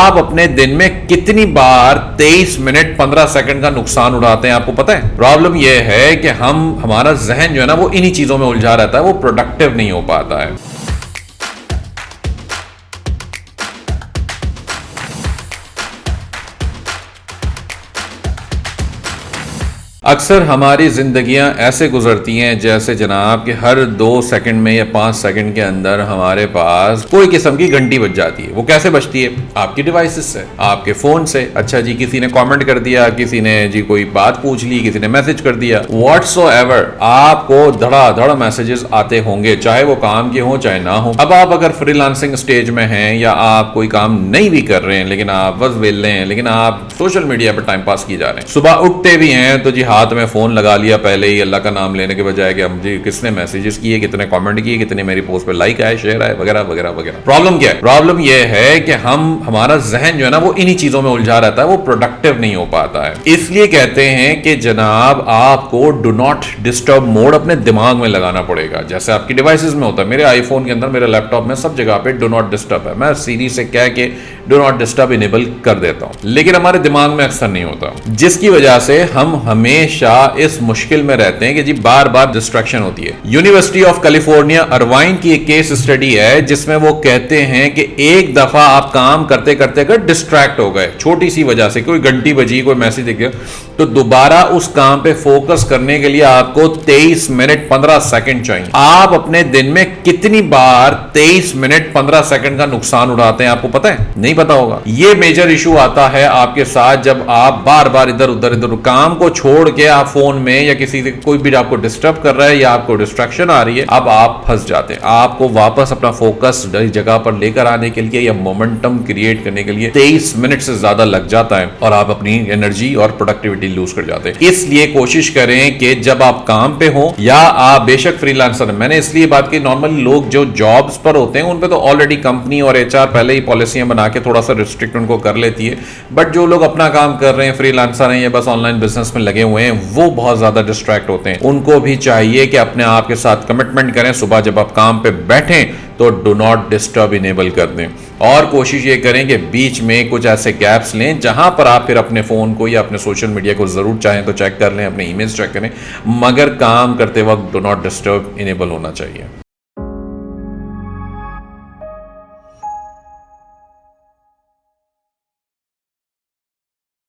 आप अपने दिन में कितनी बार 23 मिनट 15 सेकंड का नुकसान उठाते हैं, आपको पता है? प्रॉब्लम यह है कि हमारा जहन जो है ना वो इन्हीं चीजों में उलझा रहता है, वो प्रोडक्टिव नहीं हो पाता है। अक्सर हमारी जिंदगियां ऐसे गुजरती हैं जैसे जनाब कि हर 2 सेकंड में या 5 सेकंड के अंदर हमारे पास कोई किस्म की घंटी बज जाती है। वो कैसे बजती है? आपकी डिवाइसेस से, आपके फोन से। अच्छा जी, किसी ने कमेंट कर दिया, किसी ने जी कोई बात पूछ ली, किसी ने मैसेज कर दिया, व्हाट्सोएवर, आपको धड़ाधड़ मैसेजेस आते होंगे, चाहे वो काम के हों चाहे ना हो। अब आप अगर फ्रीलांसिंग स्टेज में हैं या आप कोई काम नहीं भी कर रहे हैं लेकिन आप बस वेले हैं, लेकिन आप सोशल मीडिया पर टाइम पास की जा रहे हैं, सुबह उठते भी हैं तो जी हाथ में फोन लगा लिया पहले ही, अल्लाह का नाम लेने के बजाय कि हम जी किसने मैसेजेस किए, कितने कमेंट किए, कितने मेरी पोस्ट पे लाइक आए, शेयर आए, वगैरह वगैरह वगैरह। प्रॉब्लम क्या है? प्रॉब्लम यह है कि हमारा जहन जो है ना वो इन्हीं चीजों में उलझा रहता है, वो प्रोडक्टिव नहीं हो पाता है। इसलिए कहते हैं कि जनाब आपको डू नॉट डिस्टर्ब मोड अपने दिमाग में लगाना पड़ेगा, जैसे आपकी डिवाइसेस में होता है। मेरे आईफोन के अंदर, मेरे लैपटॉप में, सब जगह पे डू नॉट डिस्टर्ब है। मैं सीरी से कह के डू नॉट डिस्टर्ब इनेबल कर देता हूं, लेकिन हमारे दिमाग में अक्सर नहीं होता, जिसकी वजह से हम हमेशा इस मुश्किल में रहते हैं कि जी बार बार डिस्ट्रैक्शन होती है। यूनिवर्सिटी ऑफ कैलिफोर्निया अर्वाइन की एक केस स्टडी है जिसमें वो कहते हैं कि एक दफा आप काम करते करते अगर डिस्ट्रैक्ट हो गए छोटी सी वजह से, कोई घंटी बजी, कोई मैसेज दिख गया, तो दोबारा उस काम पे फोकस करने के लिए आपको 23 मिनट 15 सेकंड चाहिए। आप अपने दिन में कितनी बार 23 मिनट 15 सेकंड का नुकसान उठाते हैं, आपको पता है? नहीं पता होगा। ये मेजर इशू आता है आपके साथ जब आप बार बार इधर उधर काम को छोड़ के आप फोन में या किसी से कोई भी आपको डिस्टर्ब कर रहा है या आपको डिस्ट्रैक्शन आ रही है, अब आप फंस जाते हैं। आपको वापस अपना फोकस जगह पर लेकर आने के लिए या मोमेंटम क्रिएट करने के लिए 23 मिनट से ज्यादा लग जाता है और आप अपनी एनर्जी और प्रोडक्टिविटी लूज कर जाते हैं। इसलिए कोशिश करें कि जब आप काम पे हो या आप बेशक फ्रीलांसर, मैंने इसलिए बात की, नॉर्मली लोग जो जॉब्स पर होते हैं उन पे तो ऑलरेडी कंपनी और एचआर पहले ही पॉलिसियां बना के थोड़ा सा रिस्ट्रिक्ट उनको कर लेती है, बट जो लोग अपना काम कर रहे हैं, फ्रीलांसर हैं या बस ऑनलाइन बिजनेस में लगे हुए हैं, वो बहुत ज्यादा डिस्ट्रैक्ट होते हैं। उनको भी चाहिए कि अपने आप के साथ कमिटमेंट करें, सुबह जब आप काम पे बैठें तो डू नॉट डिस्टर्ब इनेबल कर दें, और कोशिश ये करें कि बीच में कुछ ऐसे गैप्स लें जहां पर आप फिर अपने फोन को या अपने सोशल मीडिया को जरूर चाहें तो चेक कर लें, अपने ईमेल्स चेक करें, मगर काम करते वक्त डू नॉट डिस्टर्ब इनेबल होना चाहिए।